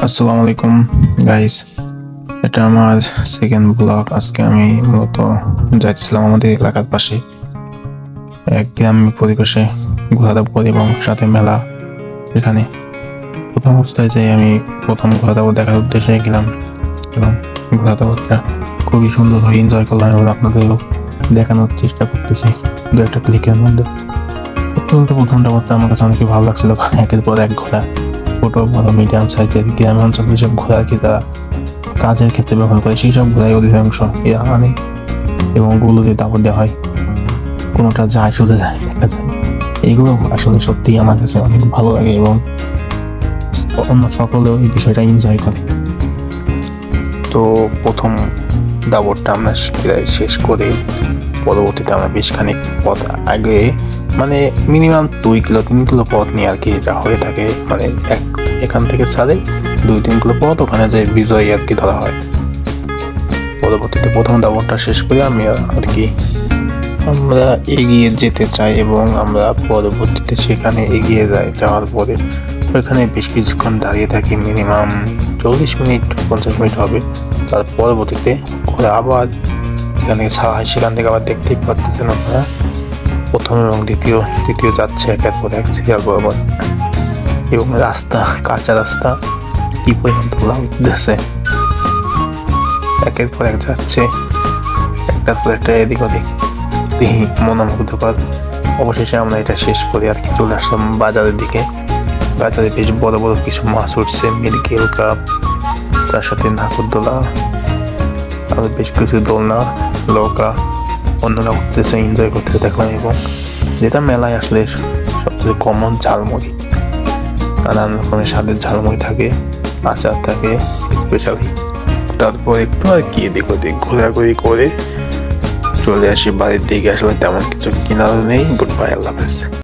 আসসালামু আলাইকুম গাইস, এটা আমার সেকেন্ড ব্লগ। আজকে আমি মূলত যাইতেছিলাম আমাদের এলাকার পাশে এক গ্রাম্য পরিবেশে ঘোরাঘুরি এবং সাথে মেলা। সেখানে প্রথম অবস্থায় যাই আমি প্রথম ঘোরাঘুরি দেখার উদ্দেশ্যে গেলাম এবং ঘোরাঘুরিটা খুবই সুন্দরভাবে এনজয় করলাম এবং আপনাদেরও দেখানোর চেষ্টা করতেছি দু একটা ক্লিকের মধ্যে। প্রথমটা করতে আমার কাছে অনেক ভালো লাগছিল। একের পর এক ঘোরা, ছোট বড় মিডিয়াম সাইজের গ্রাম অঞ্চলে যেসব ঘোড়া আর কি তারা কাজের ক্ষেত্রে ব্যবহার করে সেই সব ঘোড়াই অধিকাংশ এরা আনে এবং ওগুলো যে দাবর দেওয়া হয় কোনোটা যায় সোজা যায় দেখা যায়। এইগুলো আসলে সত্যিই আমার কাছে অনেক ভালো লাগে এবং অন্য সকলেও এই বিষয়টা এনজয় করে। তো প্রথম দাবরটা আমরা শেষ করে পরবর্তীতে আমরা বেশ খানিক পথ আগে মানে মিনিমাম 2 কিলো 3 কিলো পথ নিয়ে আর কি এটা হয়ে থাকে। মানে এখান থেকে ছাড়ে 2-3 কিলো পথ ওখানে যে বিজয় আর কি ধরা হয়। পরবর্তীতে প্রথম দাবরটা শেষ করে আমি আর কি আমরা এগিয়ে যেতে চাই এবং আমরা পরবর্তীতে সেখানে এগিয়ে যাওয়ার পরে ওইখানে বেশ কিছুক্ষণ দাঁড়িয়ে থাকি, মিনিমাম 40 মিনিট 50 মিনিট হবে। তার পরবর্তীতে ঘোরা আবার এখানে ছাড়া হয়। সেখান থেকে আবার দেখতেই পাচ্ছেন আপনারা প্রথম এবং দ্বিতীয় যাচ্ছে একের পর এক সিরিয়াল বরাবর এবং রাস্তা কাঁচা রাস্তা কি পরিমাণ ধোলা উঠতেছে, একের পর এক যাচ্ছে একটার পর একটা এদিক ওদিক মনোমুগ্ধকর। অবশেষে আমরা এটা শেষ করে আর কি চলে আসলাম বাজারের দিকে। বাজারে বেশ বড় বড় কিছু মাছ উঠছে, মিরগেল কাপ, তার সাথে নাগরদোলা আর বেশ কিছু দোলনা নৌকা অন্যরা উঠতেছে, এনজয় করতে দেখলাম। এবং যেটা মেলায় আসলে সবচেয়ে কমন ঝালমুড়ি, নানান রকমের স্বাদের ঝালমুড়ি থাকে, আচার থাকে স্পেশালি। তারপর একটু আর কি এদিক ওদিক ঘোরাঘুরি করে চলে আসি বাড়ির দিকে। আসলে তেমন কিছু কেনার নেই। গুড বাই, আল্লাহ হাফেজ।